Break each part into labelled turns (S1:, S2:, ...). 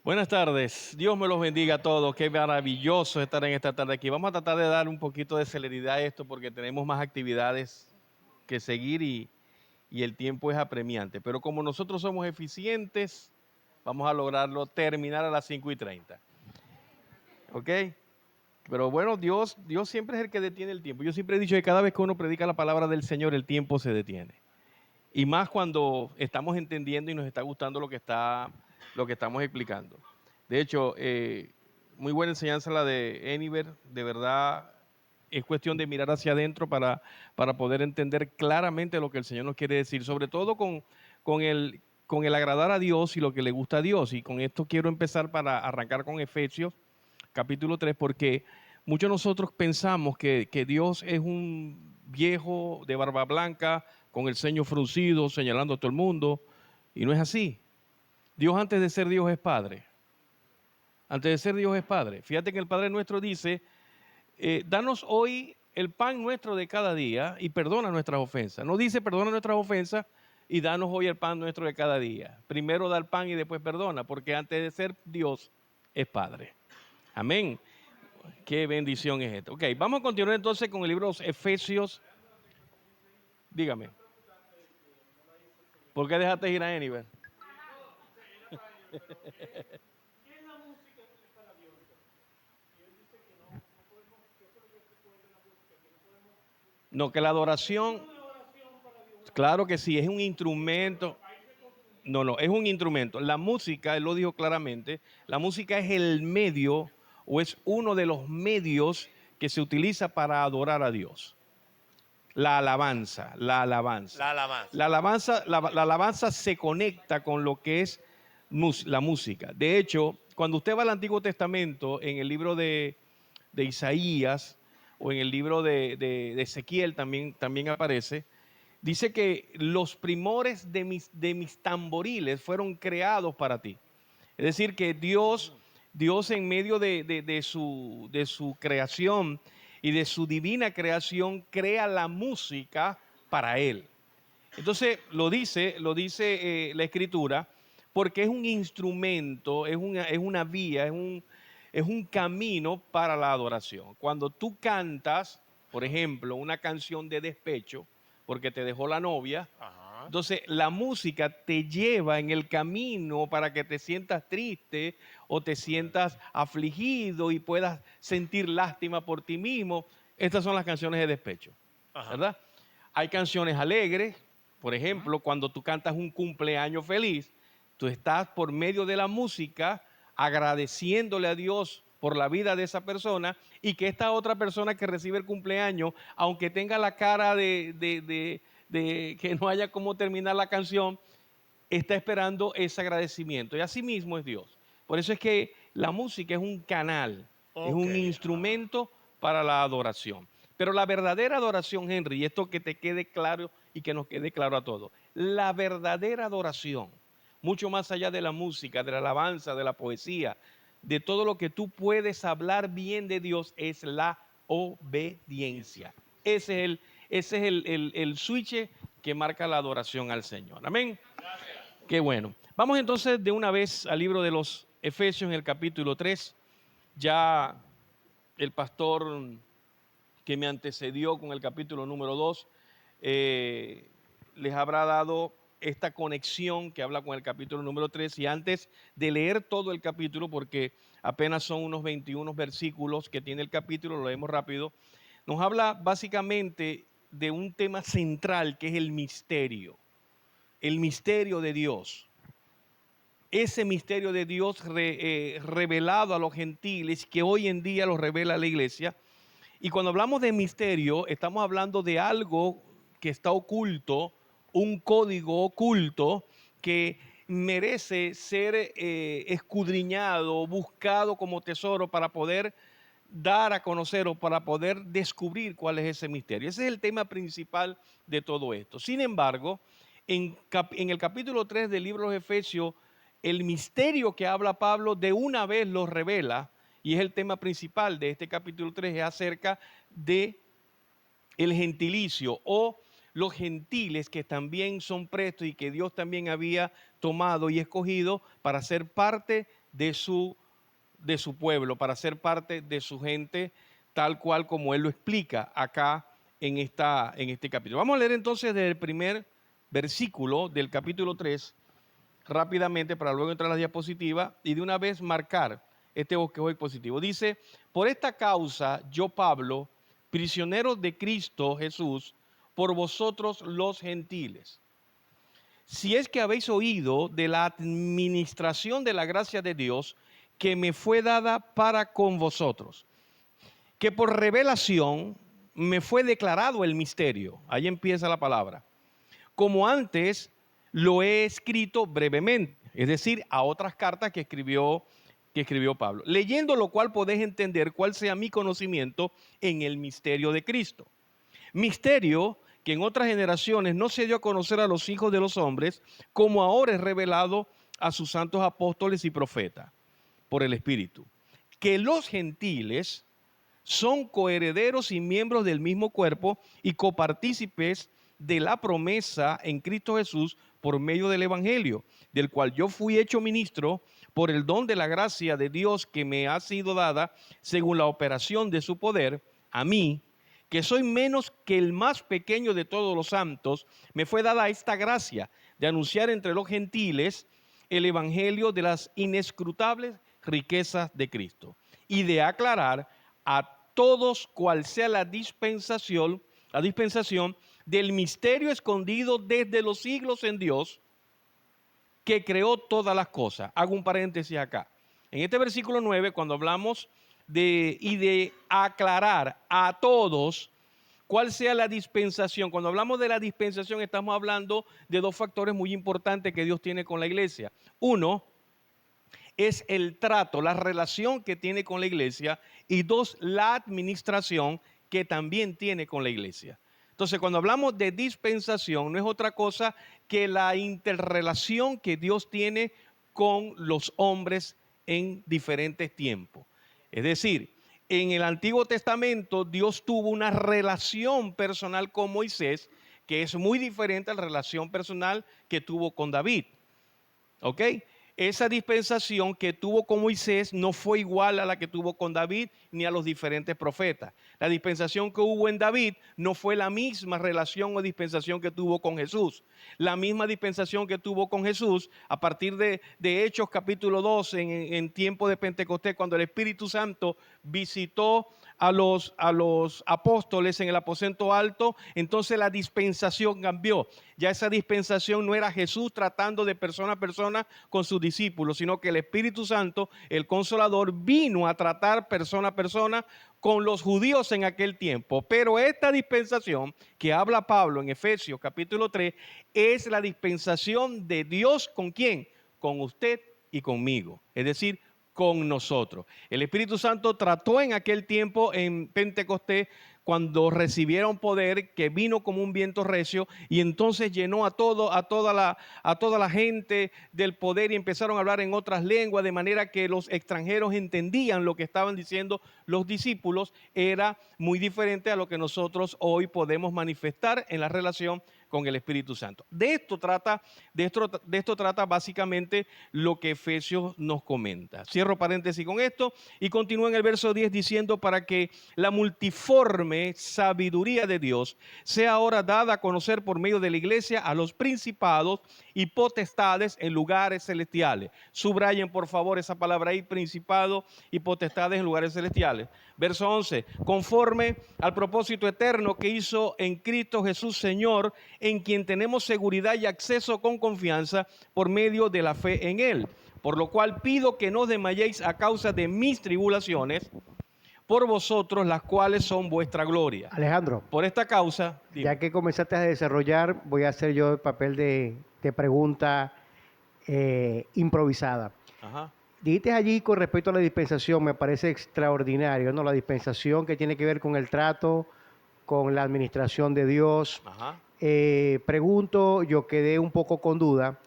S1: Buenas tardes, Dios me los bendiga a todos, qué maravilloso estar en esta tarde aquí. Vamos a tratar de dar un poquito de celeridad a esto porque tenemos más actividades que seguir y el tiempo es apremiante. Pero como nosotros somos eficientes, vamos a lograrlo terminar a las 5:30. ¿Ok? Pero bueno, Dios siempre es el que detiene el tiempo. Yo siempre he dicho que cada vez que uno predica la palabra del Señor, el tiempo se detiene. Y más cuando estamos entendiendo y nos está gustando lo que estamos explicando. De hecho, muy buena enseñanza la de Eniver, de verdad es cuestión de mirar hacia adentro para poder entender claramente lo que el Señor nos quiere decir, sobre todo con el agradar a Dios y lo que le gusta a Dios. Y con esto quiero empezar para arrancar con Efesios capítulo 3, porque muchos de nosotros pensamos que Dios es un viejo de barba blanca, con el ceño fruncido, señalando a todo el mundo, y no es así. Dios antes de ser Dios es Padre. Antes de ser Dios es Padre. Fíjate que el Padre nuestro dice, danos hoy el pan nuestro de cada día y perdona nuestras ofensas. No dice perdona nuestras ofensas y danos hoy el pan nuestro de cada día. Primero da el pan y después perdona, porque antes de ser Dios es Padre. Amén. Qué bendición es esto. Ok, vamos a continuar entonces con el libro de los Efesios. Dígame. ¿Por qué dejaste ir a Eniver? No, que la adoración, claro que sí, es un instrumento. No, es un instrumento. La música, él lo dijo claramente, la música es el medio o es uno de los medios que se utiliza para adorar a Dios. La alabanza, la alabanza.
S2: La alabanza.
S1: La alabanza se conecta con lo que es la música. De hecho, cuando usted va al Antiguo Testamento, en el libro de Isaías o en el libro de Ezequiel también aparece, dice que los primores de mis tamboriles fueron creados para ti. Es decir, que Dios en medio de su creación y de su divina creación, crea la música para Él. Entonces, lo dice la Escritura, porque es un instrumento, es una vía, es un camino para la adoración. Cuando tú cantas, por ejemplo, una canción de despecho, porque te dejó la novia,
S2: Ajá.
S1: entonces la música te lleva en el camino para que te sientas triste o te sientas afligido y puedas sentir lástima por ti mismo. Estas son las canciones de despecho,
S2: Ajá.
S1: ¿verdad? Hay canciones alegres, por ejemplo, cuando tú cantas un cumpleaños feliz, tú estás por medio de la música agradeciéndole a Dios por la vida de esa persona y que esta otra persona que recibe el cumpleaños, aunque tenga la cara de que no haya cómo terminar la canción, está esperando ese agradecimiento. Y así mismo es Dios. Por eso es que la música es un canal, es
S2: Ok.
S1: un instrumento para la adoración. Pero la verdadera adoración, Henry, y esto que te quede claro y que nos quede claro a todos, la verdadera adoración, mucho más allá de la música, de la alabanza, de la poesía, de todo lo que tú puedes hablar bien de Dios, es la obediencia. Ese es el switch que marca la adoración al Señor. Amén. Qué bueno. Vamos entonces de una vez al libro de los Efesios en el capítulo 3. Ya el pastor que me antecedió con el capítulo número 2 les habrá dado esta conexión que habla con el capítulo número 3. Y antes de leer todo el capítulo, porque apenas son unos 21 versículos que tiene el capítulo, lo leemos rápido, nos habla básicamente de un tema central que es el misterio de Dios. Ese misterio de Dios revelado a los gentiles que hoy en día lo revela la iglesia. Y cuando hablamos de misterio, estamos hablando de algo que está oculto, un código oculto que merece ser escudriñado, buscado como tesoro para poder dar a conocer o para poder descubrir cuál es ese misterio. Ese es el tema principal de todo esto. Sin embargo, en el capítulo 3 del libro de Efesios, el misterio que habla Pablo de una vez lo revela, y es el tema principal de este capítulo 3, es acerca de el gentilicio o los gentiles que también son prestos y que Dios también había tomado y escogido para ser parte de su pueblo, para ser parte de su gente, tal cual como él lo explica acá en este capítulo. Vamos a leer entonces desde el primer versículo del capítulo 3 rápidamente para luego entrar a la diapositiva y de una vez marcar este bosquejo expositivo. Dice: por esta causa yo, Pablo, prisionero de Cristo Jesús, por vosotros los gentiles, si es que habéis oído de la administración de la gracia de Dios que me fue dada para con vosotros, que por revelación me fue declarado el misterio. Ahí empieza la palabra. Como antes lo he escrito brevemente, es decir, a otras cartas que escribió Pablo, leyendo lo cual podéis entender cuál sea mi conocimiento en el misterio de Cristo. Misterio que en otras generaciones no se dio a conocer a los hijos de los hombres, como ahora es revelado a sus santos apóstoles y profetas por el Espíritu. Que los gentiles son coherederos y miembros del mismo cuerpo y copartícipes de la promesa en Cristo Jesús por medio del Evangelio, del cual yo fui hecho ministro por el don de la gracia de Dios que me ha sido dada según la operación de su poder. A mí, que soy menos que el más pequeño de todos los santos, me fue dada esta gracia de anunciar entre los gentiles el Evangelio de las inescrutables riquezas de Cristo y de aclarar a todos cuál sea la dispensación del misterio escondido desde los siglos en Dios, que creó todas las cosas. Hago un paréntesis acá. En este versículo 9, cuando hablamos de aclarar a todos cuál sea la dispensación, cuando hablamos de la dispensación estamos hablando de dos factores muy importantes que Dios tiene con la iglesia. Uno es el trato, la relación que tiene con la iglesia, y dos, la administración que también tiene con la iglesia. Entonces, cuando hablamos de dispensación, no es otra cosa que la interrelación que Dios tiene con los hombres en diferentes tiempos. Es decir, en el Antiguo Testamento Dios tuvo una relación personal con Moisés que es muy diferente a la relación personal que tuvo con David. ¿Ok? Esa dispensación que tuvo con Moisés no fue igual a la que tuvo con David ni a los diferentes profetas. La dispensación que hubo en David no fue la misma relación o dispensación que tuvo con Jesús. La misma dispensación que tuvo con Jesús a partir de Hechos capítulo 12 en tiempo de Pentecostés, cuando el Espíritu Santo visitó a los apóstoles en el aposento alto, entonces la dispensación cambió. Ya esa dispensación no era Jesús tratando de persona a persona con sus discípulos, sino que el Espíritu Santo, el Consolador, vino a tratar persona a persona con los judíos en aquel tiempo. Pero esta dispensación que habla Pablo en Efesios capítulo 3 es la dispensación de Dios. ¿Con quién? Con usted y conmigo. Es decir, con nosotros. El Espíritu Santo trató en aquel tiempo en Pentecostés, cuando recibieron poder, que vino como un viento recio, y entonces llenó a toda la gente del poder, y empezaron a hablar en otras lenguas, de manera que los extranjeros entendían lo que estaban diciendo los discípulos. Era muy diferente a lo que nosotros hoy podemos manifestar en la relación con el Espíritu Santo. De esto trata básicamente lo que Efesios nos comenta. Cierro paréntesis con esto y continúa en el verso 10 diciendo: para que la multiforme sabiduría de Dios sea ahora dada a conocer por medio de la iglesia a los principados y potestades en lugares celestiales. Subrayen por favor esa palabra ahí, principado y potestades en lugares celestiales. Verso 11, conforme al propósito eterno que hizo en Cristo Jesús Señor, en quien tenemos seguridad y acceso con confianza por medio de la fe en Él. Por lo cual pido que no desmayéis a causa de mis tribulaciones por vosotros, las cuales son vuestra gloria.
S2: Alejandro,
S1: Por esta causa, dime.
S2: ya que comenzaste a desarrollar, voy a hacer yo el papel de pregunta improvisada.
S1: Ajá.
S2: Dijiste allí con respecto a la dispensación, me parece extraordinario, ¿no? La dispensación que tiene que ver con el trato, con la administración de Dios.
S1: Ajá.
S2: Pregunto, yo quedé un poco con duda,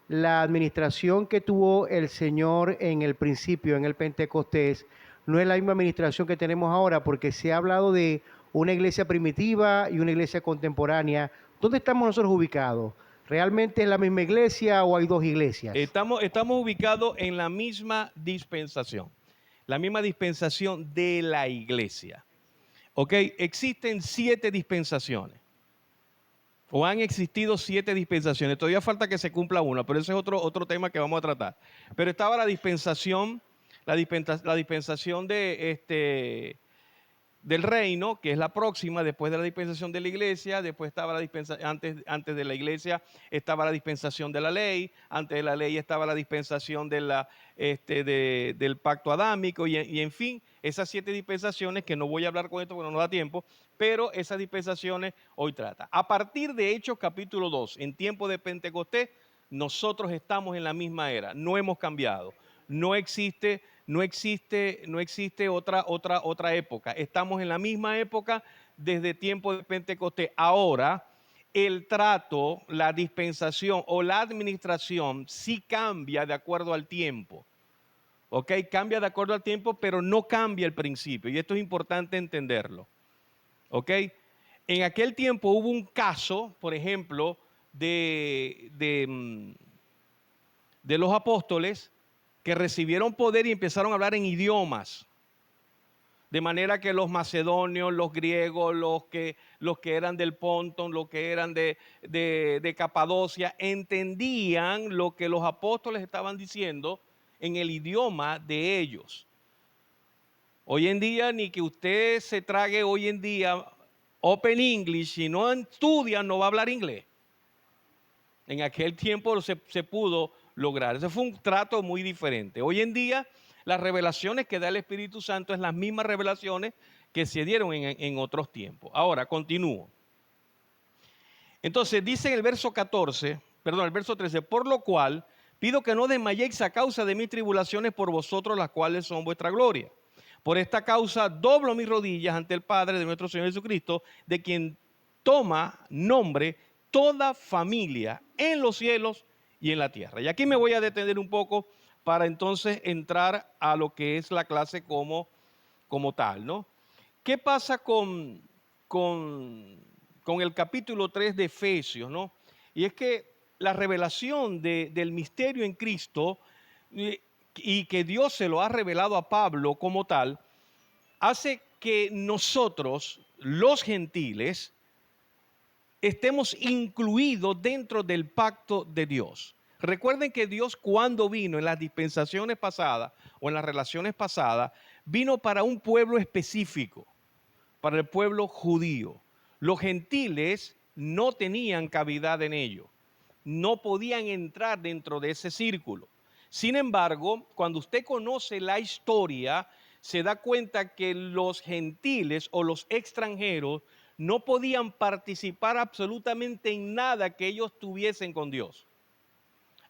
S2: la administración que tuvo el Señor en el principio, en el Pentecostés, no es la misma administración que tenemos ahora, porque se ha hablado de una iglesia primitiva y una iglesia contemporánea. ¿Dónde estamos nosotros ubicados? ¿Realmente es la misma iglesia o hay dos iglesias?
S1: Estamos ubicados en la misma dispensación de la iglesia. ¿Ok? Existen 7 dispensaciones. O han existido 7 dispensaciones. Todavía falta que se cumpla una, pero ese es otro tema que vamos a tratar. Pero estaba la dispensación, la dispensación del reino, que es la próxima, después de la dispensación de la iglesia, después estaba la dispensación, antes de la iglesia estaba la dispensación de la ley, antes de la ley estaba la dispensación del pacto adámico, y en fin, esas 7 dispensaciones, que no voy a hablar con esto porque no nos da tiempo, pero esas dispensaciones hoy trata. A partir de Hechos capítulo 2, en tiempo de Pentecostés, nosotros estamos en la misma era, no hemos cambiado, no existe otra época. Estamos en la misma época desde tiempo de Pentecostés. Ahora, el trato, la dispensación o la administración sí cambia de acuerdo al tiempo. ¿Ok? Cambia de acuerdo al tiempo, pero no cambia el principio. Y esto es importante entenderlo. ¿Ok? En aquel tiempo hubo un caso, por ejemplo, de los apóstoles que recibieron poder y empezaron a hablar en idiomas. De manera que los macedonios, los griegos, los que eran del Ponto, los que eran de Capadocia, entendían lo que los apóstoles estaban diciendo en el idioma de ellos. Hoy en día, ni que usted se trague hoy en día Open English, si no estudia, no va a hablar inglés. En aquel tiempo se pudo lograr. Ese fue un trato muy diferente. Hoy en día, las revelaciones que da el Espíritu Santo es las mismas revelaciones que se dieron en otros tiempos. Ahora, continúo. Entonces, dice en el verso 13, por lo cual, pido que no desmayéis a causa de mis tribulaciones por vosotros, las cuales son vuestra gloria. Por esta causa, doblo mis rodillas ante el Padre de nuestro Señor Jesucristo, de quien toma nombre toda familia en los cielos y en la tierra. Y aquí me voy a detener un poco para entonces entrar a lo que es la clase como tal, ¿no? ¿Qué pasa con el capítulo 3 de Efesios, ¿no? Y es que la revelación del misterio en Cristo y que Dios se lo ha revelado a Pablo como tal, hace que nosotros, los gentiles, estemos incluidos dentro del pacto de Dios. Recuerden que Dios, cuando vino en las dispensaciones pasadas o en las relaciones pasadas, vino para un pueblo específico, para el pueblo judío. Los gentiles no tenían cavidad en ello, no podían entrar dentro de ese círculo. Sin embargo, cuando usted conoce la historia, se da cuenta que los gentiles o los extranjeros no podían participar absolutamente en nada que ellos tuviesen con Dios.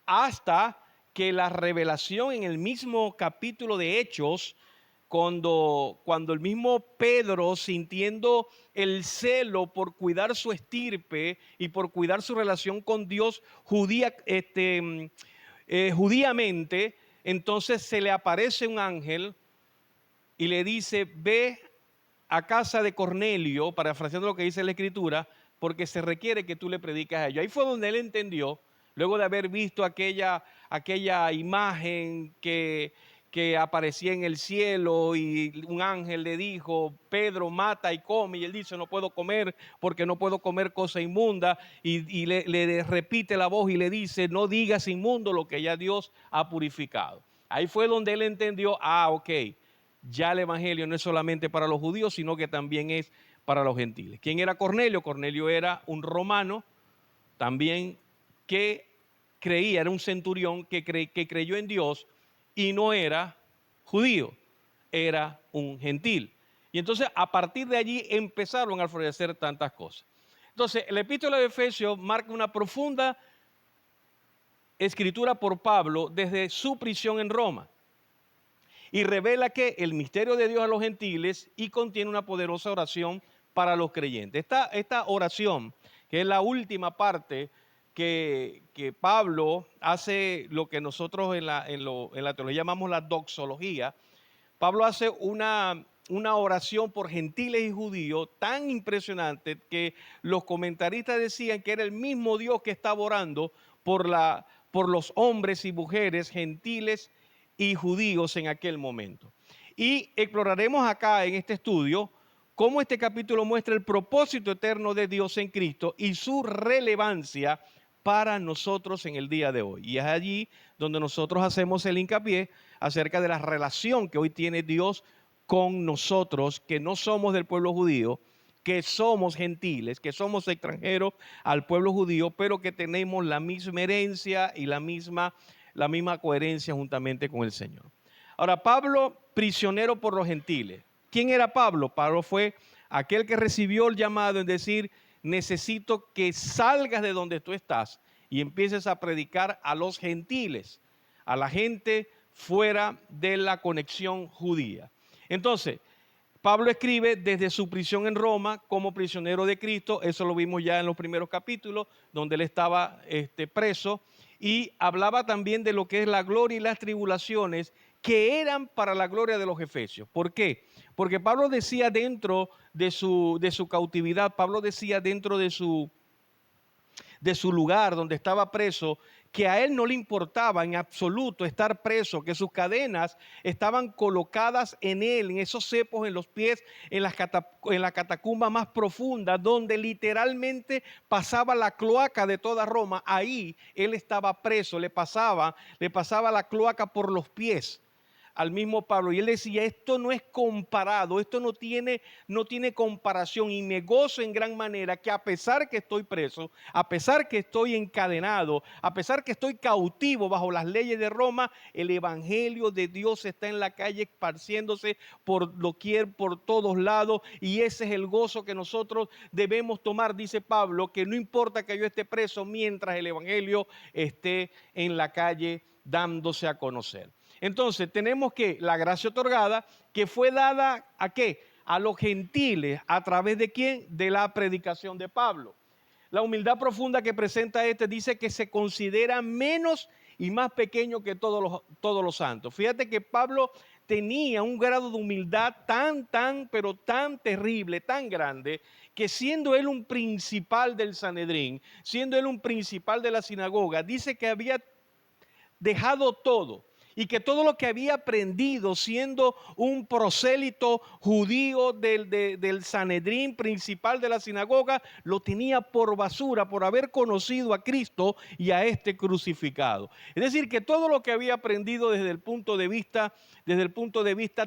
S1: Hasta que la revelación en el mismo capítulo de Hechos, cuando el mismo Pedro, sintiendo el celo por cuidar su estirpe y por cuidar su relación con Dios judíamente, entonces se le aparece un ángel y le dice: ve a casa de Cornelio, parafraseando lo que dice la Escritura, porque se requiere que tú le predicas a ellos. Ahí fue donde él entendió, luego de haber visto aquella imagen que aparecía en el cielo y un ángel le dijo: Pedro, mata y come, y él dice: no puedo comer porque no puedo comer cosa inmunda, y le repite la voz y le dice: no digas inmundo lo que ya Dios ha purificado. Ahí fue donde él entendió: ok, ya el evangelio no es solamente para los judíos, sino que también es para los gentiles. ¿Quién era Cornelio? Cornelio era un romano también que creía, era un centurión que creyó en Dios y no era judío, era un gentil. Y entonces a partir de allí empezaron a florecer tantas cosas. Entonces el epístola de Efesios marca una profunda escritura por Pablo desde su prisión en Roma. Y revela que el misterio de Dios a los gentiles, y contiene una poderosa oración para los creyentes. Esta oración, que es la última parte que Pablo hace, lo que nosotros en la teología llamamos la doxología. Pablo hace una una oración por gentiles y judíos tan impresionante que los comentaristas decían que era el mismo Dios que estaba orando por los hombres y mujeres gentiles y judíos en aquel momento. Y exploraremos acá en este estudio cómo este capítulo muestra el propósito eterno de Dios en Cristo y su relevancia para nosotros en el día de hoy. Y es allí donde nosotros hacemos el hincapié acerca de la relación que hoy tiene Dios con nosotros, que no somos del pueblo judío, que somos gentiles, que somos extranjeros al pueblo judío, pero que tenemos la misma herencia y la misma coherencia juntamente con el Señor. Ahora, Pablo, prisionero por los gentiles. ¿Quién era Pablo? Pablo fue aquel que recibió el llamado en decir, necesito que salgas de donde tú estás y empieces a predicar a los gentiles, a la gente fuera de la conexión judía. Entonces, Pablo escribe desde su prisión en Roma como prisionero de Cristo, eso lo vimos ya en los primeros capítulos, donde él estaba preso, y hablaba también de lo que es la gloria y las tribulaciones que eran para la gloria de los efesios. ¿Por qué? Porque Pablo decía dentro de su cautividad, Pablo decía dentro de su lugar donde estaba preso, que a él no le importaba en absoluto estar preso, que sus cadenas estaban colocadas en él, en esos cepos en los pies, en la catacumba más profunda, donde literalmente pasaba la cloaca de toda Roma. Ahí él estaba preso, le pasaba la cloaca por los pies al mismo Pablo, y él decía, esto no es comparado, esto no tiene comparación, y me gozo en gran manera que a pesar que estoy preso, a pesar que estoy encadenado, a pesar que estoy cautivo bajo las leyes de Roma, el evangelio de Dios está en la calle esparciéndose por doquier, por todos lados, y ese es el gozo que nosotros debemos tomar, dice Pablo, que no importa que yo esté preso mientras el evangelio esté en la calle dándose a conocer. Entonces tenemos que la gracia otorgada que fue dada ¿a qué? A los gentiles, ¿a través de quién? De la predicación de Pablo. La humildad profunda que presenta dice que se considera menos y más pequeño que todos los santos. Fíjate que Pablo tenía un grado de humildad pero tan terrible, tan grande, que siendo él un principal del Sanedrín, siendo él un principal de la sinagoga, dice que había dejado todo y que todo lo que había aprendido siendo un prosélito judío del Sanedrín principal de la sinagoga, lo tenía por basura por haber conocido a Cristo y a este crucificado. Es decir, que todo lo que había aprendido desde el punto de vista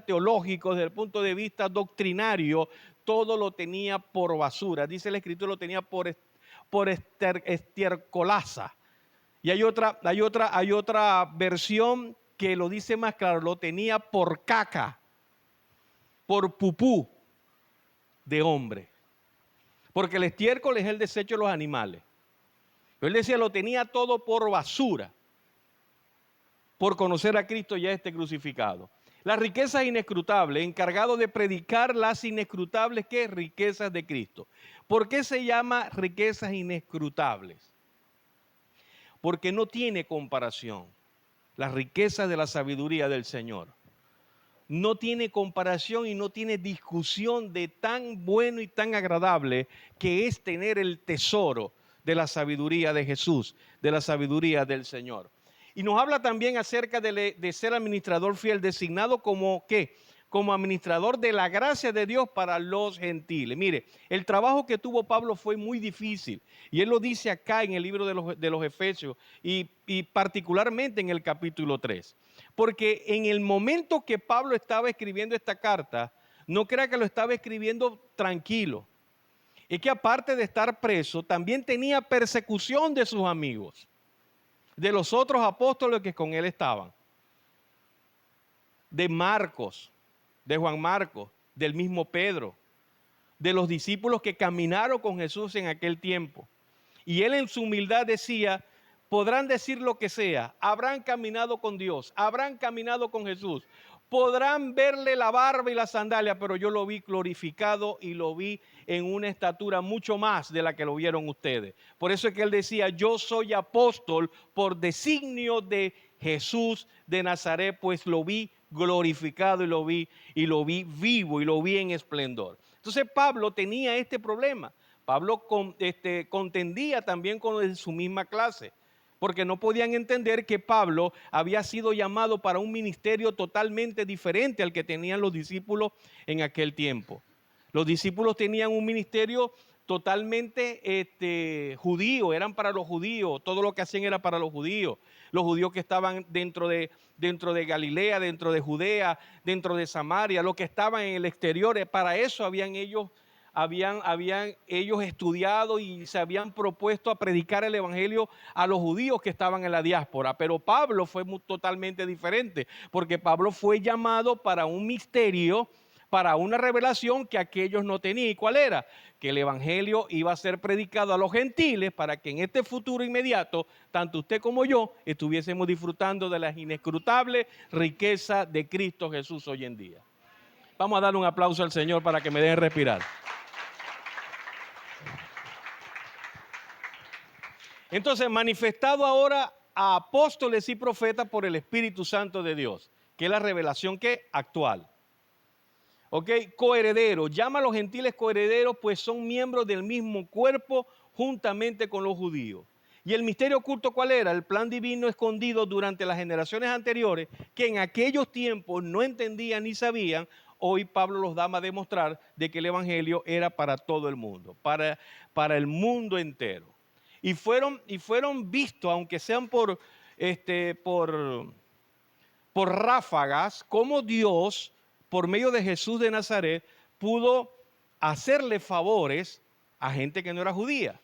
S1: teológico, desde el punto de vista doctrinario, todo lo tenía por basura. Dice la Escritura, lo tenía por estiércolaza. Y hay otra versión que lo dice más claro, lo tenía por caca, por pupú de hombre. Porque el estiércol es el desecho de los animales. Pero él decía, lo tenía todo por basura, por conocer a Cristo y a este crucificado. Las riquezas inescrutables, encargado de predicar las inescrutables, ¿qué? Riquezas de Cristo. ¿Por qué se llama riquezas inescrutables? Porque no tiene comparación. Las riquezas de la sabiduría del Señor. No tiene comparación y no tiene discusión de tan bueno y tan agradable que es tener el tesoro de la sabiduría de Jesús, de la sabiduría del Señor. Y nos habla también acerca de ser administrador fiel, designado como ¿qué? Como administrador de la gracia de Dios para los gentiles. Mire, el trabajo que tuvo Pablo fue muy difícil. Y él lo dice acá en el libro de los Efesios y particularmente en el capítulo 3. Porque en el momento que Pablo estaba escribiendo esta carta, no crea que lo estaba escribiendo tranquilo. Es que aparte de estar preso, también tenía persecución de sus amigos, de los otros apóstoles que con él estaban, de Marcos, de Juan Marcos, del mismo Pedro, de los discípulos que caminaron con Jesús en aquel tiempo. Y él en su humildad decía, podrán decir lo que sea, habrán caminado con Dios, habrán caminado con Jesús, podrán verle la barba y la sandalia, pero yo lo vi glorificado y lo vi en una estatura mucho más de la que lo vieron ustedes. Por eso es que él decía, yo soy apóstol por designio de Jesús de Nazaret, pues lo vi glorificado y lo vi vivo y lo vi en esplendor. Entonces Pablo tenía este problema. Pablo contendía también con su misma clase, porque no podían entender que Pablo había sido llamado para un ministerio totalmente diferente al que tenían los discípulos en aquel tiempo. Los discípulos tenían un ministerio totalmente judío, eran para los judíos, todo lo que hacían era para los judíos que estaban dentro de Galilea, dentro de Judea, dentro de Samaria, los que estaban en el exterior, para eso habían ellos estudiado y se habían propuesto a predicar el evangelio a los judíos que estaban en la diáspora. Pero Pablo fue totalmente diferente, porque Pablo fue llamado para un misterio, para una revelación que aquellos no tenían. ¿Y cuál era? Que el evangelio iba a ser predicado a los gentiles para que en este futuro inmediato, tanto usted como yo, estuviésemos disfrutando de las inescrutables riquezas de Cristo Jesús hoy en día. Vamos a dar un aplauso al Señor para que me dejen respirar. Entonces, manifestado ahora a apóstoles y profetas por el Espíritu Santo de Dios, que es la revelación que actual. ¿Ok? Coherederos, llama a los gentiles coherederos, pues son miembros del mismo cuerpo juntamente con los judíos. ¿Y el misterio oculto cuál era? El plan divino escondido durante las generaciones anteriores, que en aquellos tiempos no entendían ni sabían. Hoy Pablo los da a demostrar de que el evangelio era para todo el mundo, para el mundo entero. Y fueron vistos, aunque sean por ráfagas, como Dios, por medio de Jesús de Nazaret, pudo hacerle favores a gente que no era judía.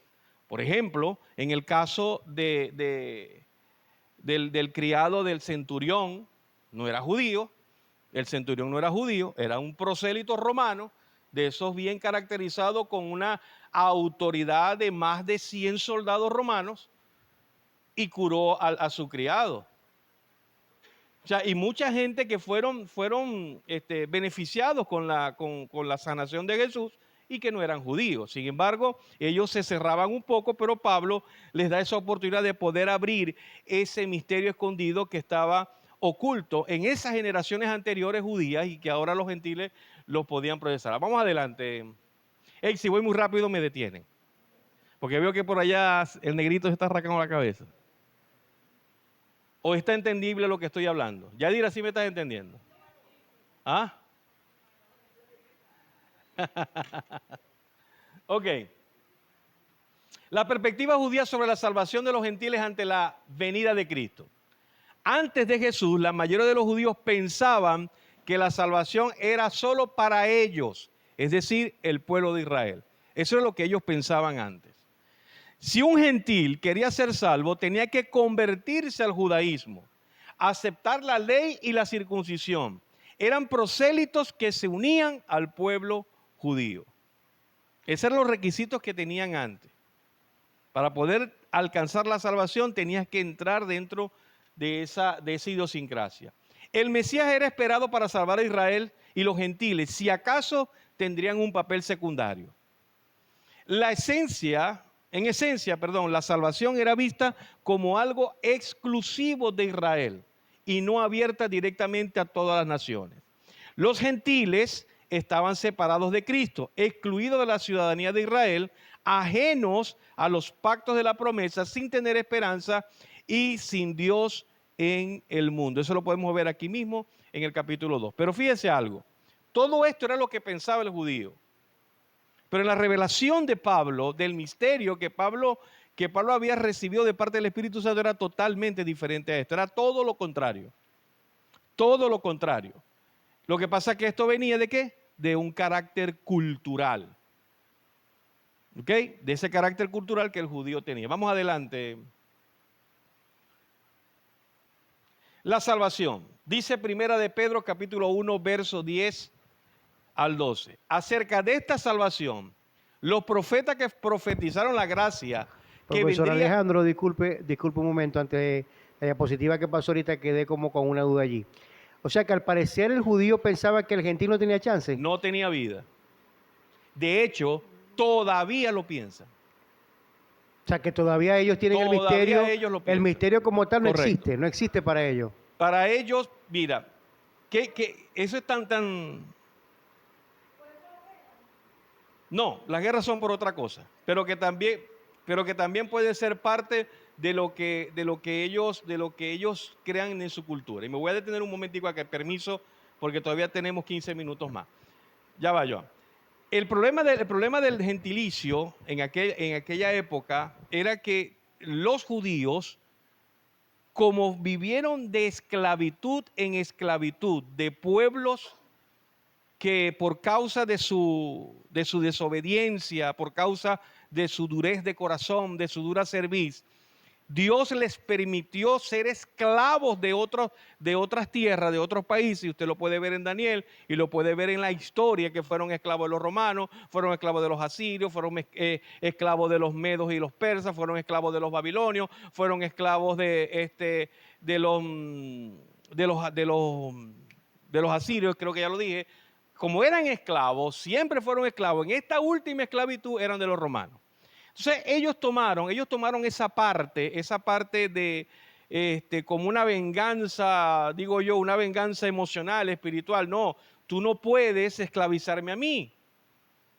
S1: Por ejemplo, en el caso del criado del centurión, no era judío, el centurión no era judío, era un prosélito romano, de esos bien caracterizados con una autoridad de más de 100 soldados romanos, y curó a su criado. O sea, y mucha gente que fueron beneficiados con la sanación de Jesús y que no eran judíos. Sin embargo, ellos se cerraban un poco, pero Pablo les da esa oportunidad de poder abrir ese misterio escondido que estaba oculto en esas generaciones anteriores judías y que ahora los gentiles los podían procesar. Vamos adelante. Hey, si voy muy rápido me detienen, porque veo que por allá el negrito se está arrancando la cabeza. ¿O está entendible lo que estoy hablando? Yadira, ¿sí me estás entendiendo? ¿Ah? Ok. La perspectiva judía sobre la salvación de los gentiles ante la venida de Cristo. Antes de Jesús, la mayoría de los judíos pensaban que la salvación era solo para ellos, es decir, el pueblo de Israel. Eso es lo que ellos pensaban antes. Si un gentil quería ser salvo, tenía que convertirse al judaísmo, aceptar la ley y la circuncisión. Eran prosélitos que se unían al pueblo judío. Esos eran los requisitos que tenían antes. Para poder alcanzar la salvación tenías que entrar dentro de esa idiosincrasia. El Mesías era esperado para salvar a Israel y los gentiles, si acaso tendrían un papel secundario. La salvación era vista como algo exclusivo de Israel y no abierta directamente a todas las naciones. Los gentiles estaban separados de Cristo, excluidos de la ciudadanía de Israel, ajenos a los pactos de la promesa, sin tener esperanza y sin Dios en el mundo. Eso lo podemos ver aquí mismo en el capítulo 2. Pero fíjense algo, todo esto era lo que pensaba el judío. Pero en la revelación de Pablo, del misterio que Pablo había recibido de parte del Espíritu Santo, era totalmente diferente a esto. Era todo lo contrario. Todo lo contrario. Lo que pasa es que esto venía ¿de qué? De un carácter cultural. ¿Ok? De ese carácter cultural que el judío tenía. Vamos adelante. La salvación. Dice Primera de Pedro, capítulo 1, verso 10 al 12. Acerca de esta salvación, los profetas que profetizaron la gracia que
S2: Profesor
S1: vendría...
S2: Alejandro, disculpe un momento, ante la diapositiva que pasó ahorita quedé como con una duda allí. O sea que al parecer el judío pensaba que el gentil no tenía chance.
S1: No tenía vida. De hecho, todavía lo piensa.
S2: O sea, que todavía ellos tienen el
S1: Todavía
S2: misterio.
S1: ellos lo
S2: El
S1: piensan.
S2: misterio como tal no
S1: Correcto.
S2: existe, no existe para ellos.
S1: Para ellos, mira, que eso es tan... No, las guerras son por otra cosa, pero que también puede ser parte de lo que ellos crean en su cultura. Y me voy a detener un momentico acá, permiso, porque todavía tenemos 15 minutos más. Ya va yo. El problema del gentilicio en aquella época era que los judíos, como vivieron de esclavitud en esclavitud, de pueblos que por causa de su desobediencia, por causa de su durez de corazón, de su dura cerviz, Dios les permitió ser esclavos de otras tierras, de otros países, y usted lo puede ver en Daniel y lo puede ver en la historia, que fueron esclavos de los romanos, fueron esclavos de los asirios, fueron esclavos de los medos y los persas, fueron esclavos de los babilonios, fueron esclavos de los asirios, creo que ya lo dije. Como eran esclavos, siempre fueron esclavos. En esta última esclavitud eran de los romanos. Entonces ellos tomaron esa parte de como una venganza, digo yo, una venganza emocional, espiritual. No, tú no puedes esclavizarme a mí,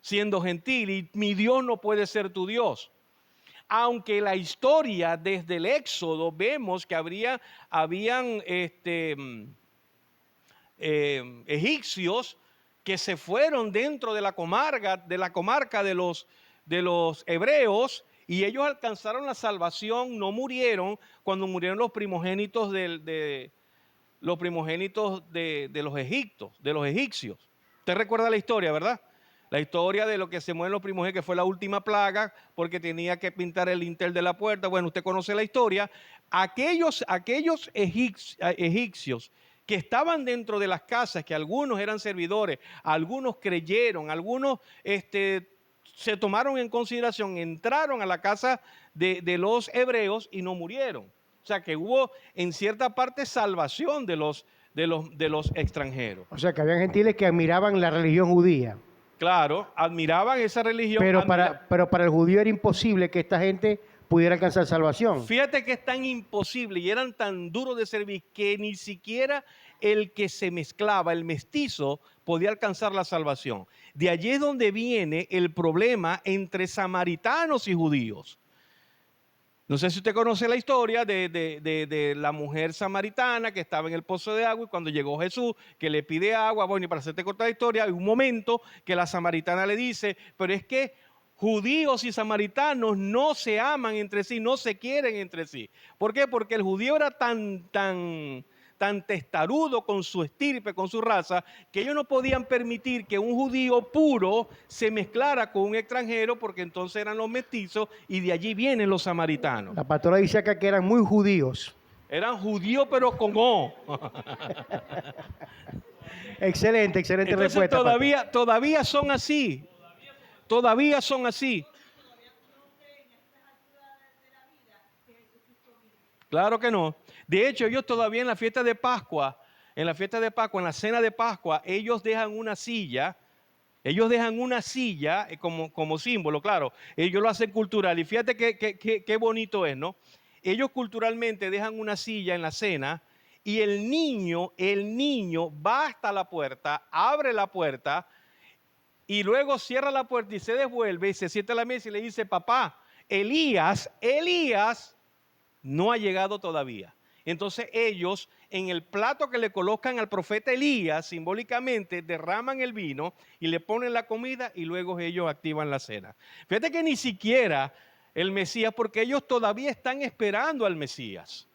S1: siendo gentil, y mi Dios no puede ser tu Dios. Aunque la historia desde el Éxodo vemos que habían egipcios que se fueron dentro de la comarca de los hebreos, y ellos alcanzaron la salvación, no murieron cuando murieron los primogénitos de los egipcios. Usted recuerda la historia, ¿verdad? La historia de lo que se mueren los primogénitos, que fue la última plaga, porque tenía que pintar el lintel de la puerta. Bueno, usted conoce la historia. Aquellos egipcios que estaban dentro de las casas, que algunos eran servidores, algunos creyeron, algunos se tomaron en consideración, entraron a la casa de los hebreos y no murieron. O sea que hubo en cierta parte salvación de los extranjeros.
S2: O sea, que habían gentiles que admiraban la religión judía.
S1: Claro, admiraban esa religión.
S2: Pero para el judío era imposible que esta gente pudiera alcanzar salvación.
S1: Fíjate que es tan imposible y eran tan duros de servir que ni siquiera el que se mezclaba, el mestizo, podía alcanzar la salvación. De allí es donde viene el problema entre samaritanos y judíos. No sé si usted conoce la historia de la mujer samaritana que estaba en el pozo de agua, y cuando llegó Jesús, que le pide agua. Bueno, y para hacerte corta la historia, hay un momento que la samaritana le dice, pero es que judíos y samaritanos no se aman entre sí, no se quieren entre sí. ¿Por qué? Porque el judío era tan testarudo con su estirpe, con su raza, que ellos no podían permitir que un judío puro se mezclara con un extranjero, porque entonces eran los mestizos, y de allí vienen los samaritanos.
S2: La pastora dice acá que eran muy judíos.
S1: Eran judíos pero con O.
S2: Excelente
S1: Entonces
S2: respuesta.
S1: todavía son así. Todavía son así. Claro que no. De hecho, ellos todavía en la fiesta de Pascua, en la cena de Pascua, ellos dejan una silla como símbolo, claro. Ellos lo hacen cultural. Y fíjate qué bonito es, ¿no? Ellos culturalmente dejan una silla en la cena, y el niño va hasta la puerta, abre la puerta, y luego cierra la puerta y se devuelve y se sienta a la mesa y le dice, papá, Elías no ha llegado todavía. Entonces ellos, en el plato que le colocan al profeta Elías, simbólicamente derraman el vino y le ponen la comida, y luego ellos activan la cena. Fíjate que ni siquiera el Mesías, porque ellos todavía están esperando al Mesías.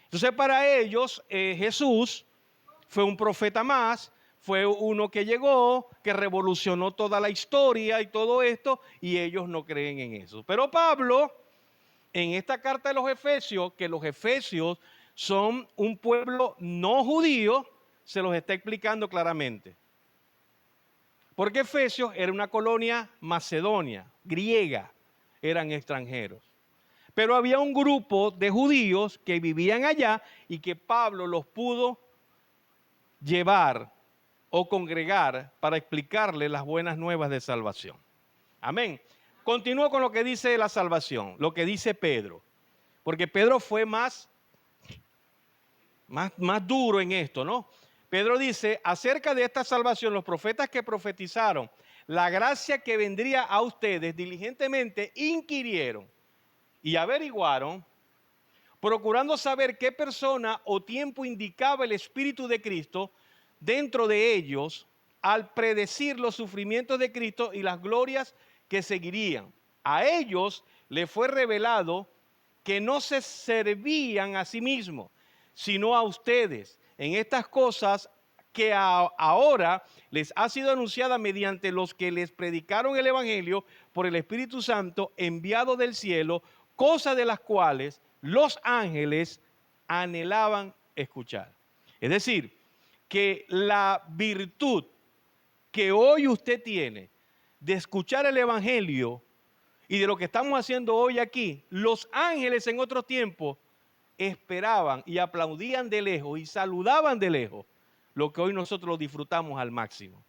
S1: Entonces para ellos Jesús fue un profeta más, fue uno que llegó, que revolucionó toda la historia y todo esto, y ellos no creen en eso. Pero Pablo, en esta carta de los Efesios, que los efesios son un pueblo no judío, se los está explicando claramente. Porque Efesios era una colonia macedonia, griega, eran extranjeros. Pero había un grupo de judíos que vivían allá y que Pablo los pudo llevar o congregar para explicarle las buenas nuevas de salvación. Amén. Continúo con lo que dice la salvación, lo que dice Pedro, porque Pedro fue más duro en esto, ¿no? Pedro dice, acerca de esta salvación, los profetas que profetizaron la gracia que vendría a ustedes diligentemente inquirieron y averiguaron, procurando saber qué persona o tiempo indicaba el Espíritu de Cristo dentro de ellos al predecir los sufrimientos de Cristo y las glorias que seguirían. A ellos le fue revelado que no se servían a sí mismos, sino a ustedes en estas cosas que ahora les ha sido anunciada mediante los que les predicaron el Evangelio por el Espíritu Santo enviado del cielo, cosas de las cuales los ángeles anhelaban escuchar. Es decir, que la virtud que hoy usted tiene de escuchar el Evangelio y de lo que estamos haciendo hoy aquí, los ángeles en otros tiempos esperaban y aplaudían de lejos y saludaban de lejos lo que hoy nosotros disfrutamos al máximo.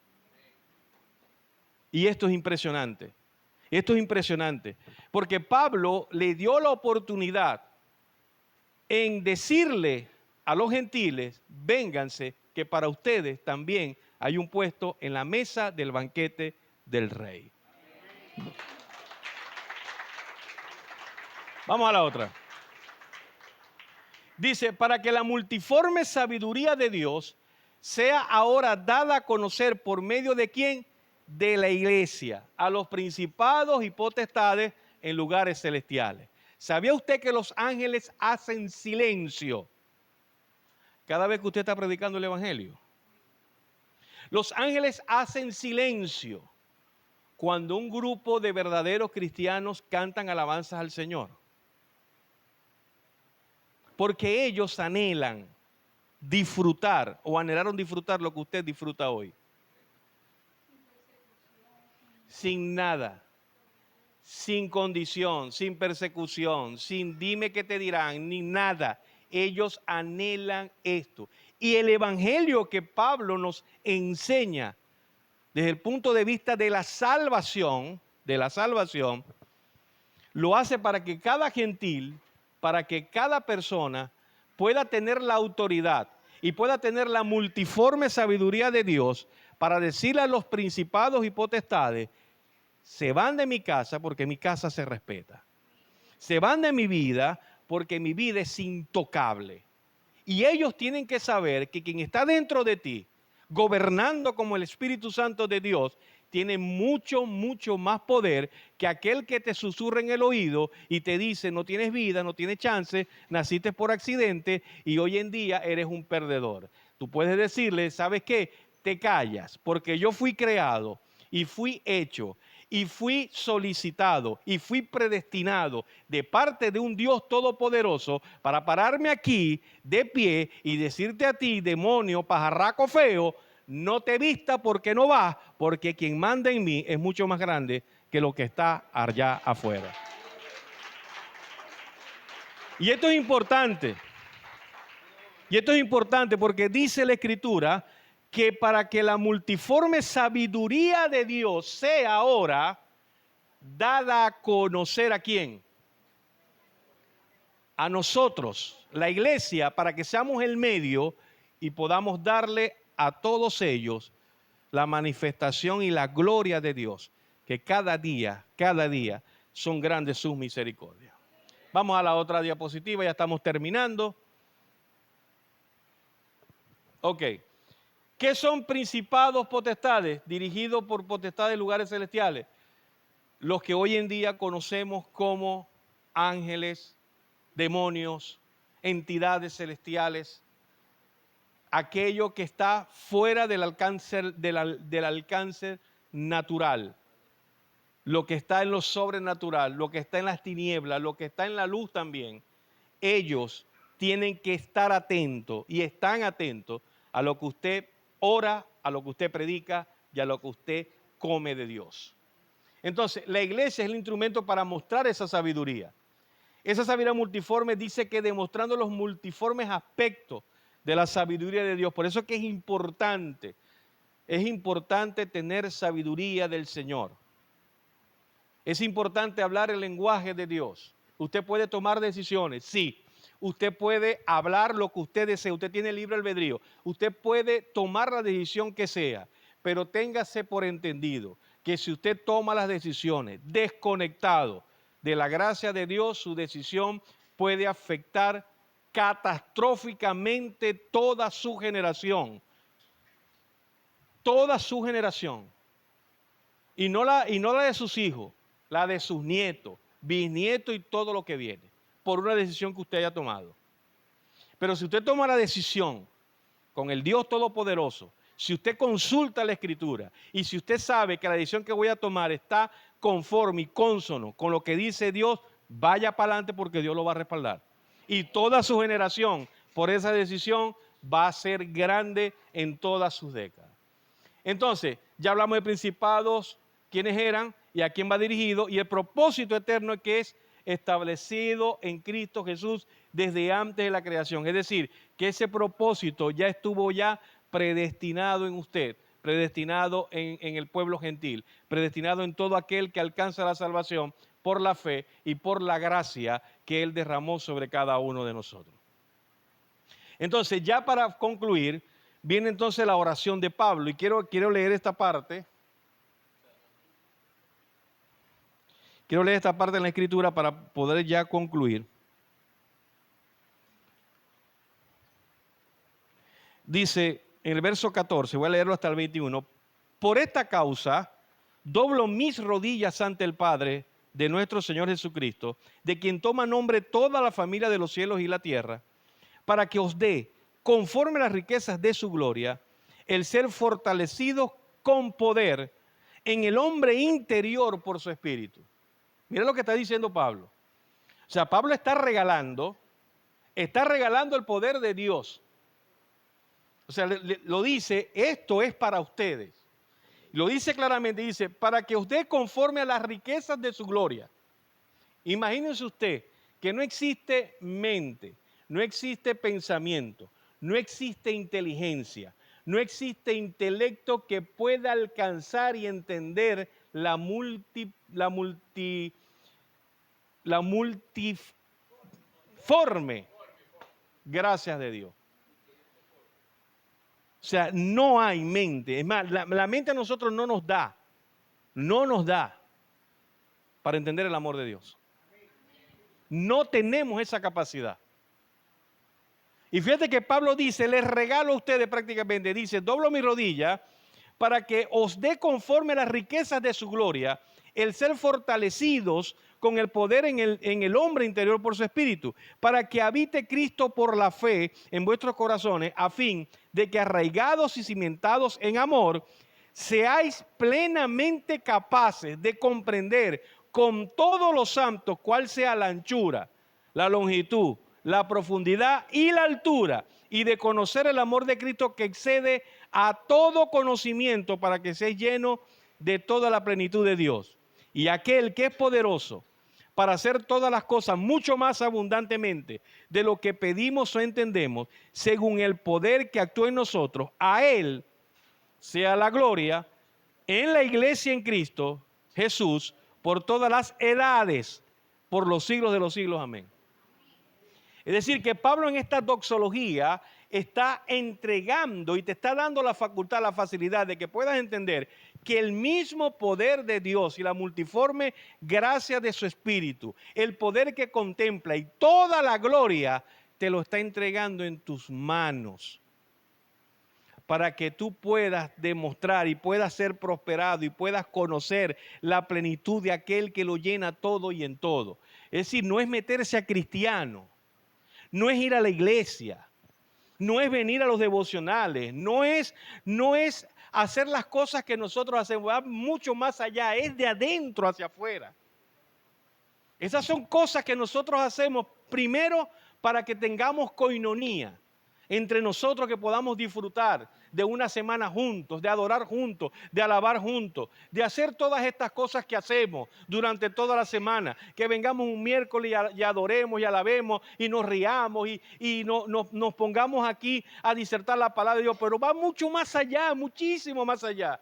S1: Y esto es impresionante. Esto es impresionante, porque Pablo le dio la oportunidad en decirle a los gentiles, vénganse, que para ustedes también hay un puesto en la mesa del banquete del rey. Vamos a la otra. Dice, para que la multiforme sabiduría de Dios sea ahora dada a conocer por medio de ¿quién? De la iglesia, a los principados y potestades en lugares celestiales. ¿Sabía usted que los ángeles hacen silencio cada vez que usted está predicando el Evangelio? Los ángeles hacen silencio cuando un grupo de verdaderos cristianos cantan alabanzas al Señor. Porque ellos anhelan disfrutar o anhelaron disfrutar lo que usted disfruta hoy. Sin nada, sin condición, sin persecución, sin dime qué te dirán, ni nada. Ellos anhelan esto. Y el evangelio que Pablo nos enseña desde el punto de vista de la salvación, lo hace para que cada gentil, para que cada persona pueda tener la autoridad y pueda tener la multiforme sabiduría de Dios para decirle a los principados y potestades, se van de mi casa porque mi casa se respeta. Se van de mi vida porque mi vida es intocable. Y ellos tienen que saber que quien está dentro de ti, gobernando como el Espíritu Santo de Dios, tiene mucho, mucho más poder que aquel que te susurra en el oído y te dice, no tienes vida, no tienes chance, naciste por accidente y hoy en día eres un perdedor. Tú puedes decirle, ¿sabes qué? Te callas, porque yo fui creado y fui hecho y fui solicitado y fui predestinado de parte de un Dios todopoderoso para pararme aquí de pie y decirte a ti, demonio, pajarraco feo, no te vista porque no vas, porque quien manda en mí es mucho más grande que lo que está allá afuera. Y esto es importante. Y esto es importante porque dice la Escritura que para que la multiforme sabiduría de Dios sea ahora dada a conocer ¿a quién? A nosotros, la iglesia, para que seamos el medio y podamos darle a todos ellos la manifestación y la gloria de Dios, que cada día son grandes sus misericordias. Vamos a la otra diapositiva, ya estamos terminando. Ok. ¿Qué son principados, potestades? Dirigidos por potestades de lugares celestiales. Los que hoy en día conocemos como ángeles, demonios, entidades celestiales. Aquello que está fuera del alcance, del alcance natural. Lo que está en lo sobrenatural, lo que está en las tinieblas, lo que está en la luz también. Ellos tienen que estar atentos y están atentos a lo que usted ora, a lo que usted predica y a lo que usted come de Dios. Entonces, la iglesia es el instrumento para mostrar esa sabiduría. Esa sabiduría multiforme dice que demostrando los multiformes aspectos de la sabiduría de Dios. Por eso es que es importante tener sabiduría del Señor. Es importante hablar el lenguaje de Dios. Usted puede tomar decisiones, sí. Usted puede hablar lo que usted desee. Usted tiene libre albedrío. Usted puede tomar la decisión que sea, pero téngase por entendido que si usted toma las decisiones desconectado de la gracia de Dios, su decisión puede afectar catastróficamente toda su generación. Toda su generación. Y no la de sus hijos, la de sus nietos, bisnietos y todo lo que viene, por una decisión que usted haya tomado. Pero si usted toma la decisión con el Dios Todopoderoso, si usted consulta la Escritura y si usted sabe que la decisión que voy a tomar está conforme y cónsono con lo que dice Dios, vaya para adelante porque Dios lo va a respaldar. Y toda su generación, por esa decisión, va a ser grande en todas sus décadas. Entonces, ya hablamos de principados, quiénes eran y a quién va dirigido, y el propósito eterno que es establecido en Cristo Jesús desde antes de la creación. Es decir, que ese propósito ya estuvo predestinado en usted, predestinado en el pueblo gentil, predestinado en todo aquel que alcanza la salvación por la fe y por la gracia que Él derramó sobre cada uno de nosotros. Entonces, ya para concluir, viene entonces la oración de Pablo, y quiero leer esta parte. Quiero leer esta parte en la Escritura para poder ya concluir. Dice en el verso 14, voy a leerlo hasta el 21, por esta causa doblo mis rodillas ante el Padre de nuestro Señor Jesucristo, de quien toma nombre toda la familia de los cielos y la tierra, para que os dé, conforme a las riquezas de su gloria, el ser fortalecidos con poder en el hombre interior por su espíritu. Mira lo que está diciendo Pablo. O sea, Pablo está regalando el poder de Dios. O sea, lo dice, esto es para ustedes. Lo dice claramente, dice, para que os dé conforme a las riquezas de su gloria. Imagínense usted que no existe mente, no existe pensamiento, no existe inteligencia, no existe intelecto que pueda alcanzar y entender la multiforme gracias de Dios. O sea, no hay mente. Es más, la mente a nosotros no nos da para entender el amor de Dios. No tenemos esa capacidad. Y fíjate que Pablo dice, les regalo a ustedes prácticamente, dice, doblo mi rodilla para que os dé conforme a las riquezas de su gloria, el ser fortalecidos con el poder en el hombre interior por su espíritu, para que habite Cristo por la fe en vuestros corazones, a fin de que arraigados y cimentados en amor, seáis plenamente capaces de comprender con todos los santos cuál sea la anchura, la longitud, la profundidad y la altura, y de conocer el amor de Cristo que excede a todo conocimiento, para que seáis llenos de toda la plenitud de Dios. Y aquel que es poderoso para hacer todas las cosas mucho más abundantemente de lo que pedimos o entendemos, según el poder que actúa en nosotros, a Él sea la gloria en la iglesia en Cristo Jesús por todas las edades, por los siglos de los siglos. Amén. Es decir, que Pablo en esta doxología está entregando y te está dando la facultad, la facilidad de que puedas entender que el mismo poder de Dios y la multiforme gracia de su Espíritu, el poder que contempla y toda la gloria, te lo está entregando en tus manos, para que tú puedas demostrar y puedas ser prosperado y puedas conocer la plenitud de aquel que lo llena todo y en todo. Es decir, no es meterse a cristiano, no es ir a la iglesia, no es venir a los devocionales, no es hacer las cosas que nosotros hacemos, va mucho más allá, es de adentro hacia afuera. Esas son cosas que nosotros hacemos primero para que tengamos coinonía entre nosotros, que podamos disfrutar de una semana juntos, de adorar juntos, de alabar juntos, de hacer todas estas cosas que hacemos durante toda la semana, que vengamos un miércoles y adoremos y alabemos y nos riamos y nos pongamos aquí a disertar la palabra de Dios, pero va mucho más allá, muchísimo más allá.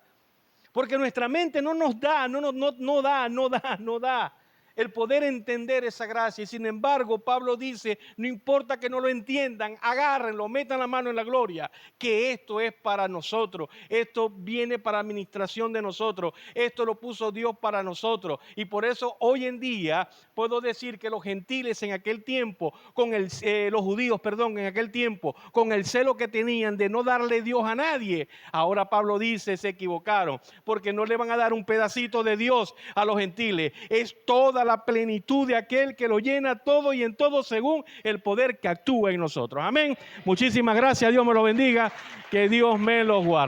S1: Porque nuestra mente no nos da, no da el poder entender esa gracia. Y sin embargo, Pablo dice, no importa que no lo entiendan, agárrenlo, metan la mano en la gloria, que esto es para nosotros, esto viene para administración de nosotros, esto lo puso Dios para nosotros. Y por eso hoy en día puedo decir que los gentiles en aquel tiempo, los judíos, perdón, en aquel tiempo, con el celo que tenían de no darle Dios a nadie, ahora Pablo dice, se equivocaron, porque no le van a dar un pedacito de Dios a los gentiles, es toda la plenitud de aquel que lo llena todo y en todo según el poder que actúa en nosotros. Amén. Muchísimas gracias. Dios me lo bendiga. Que Dios me los guarde.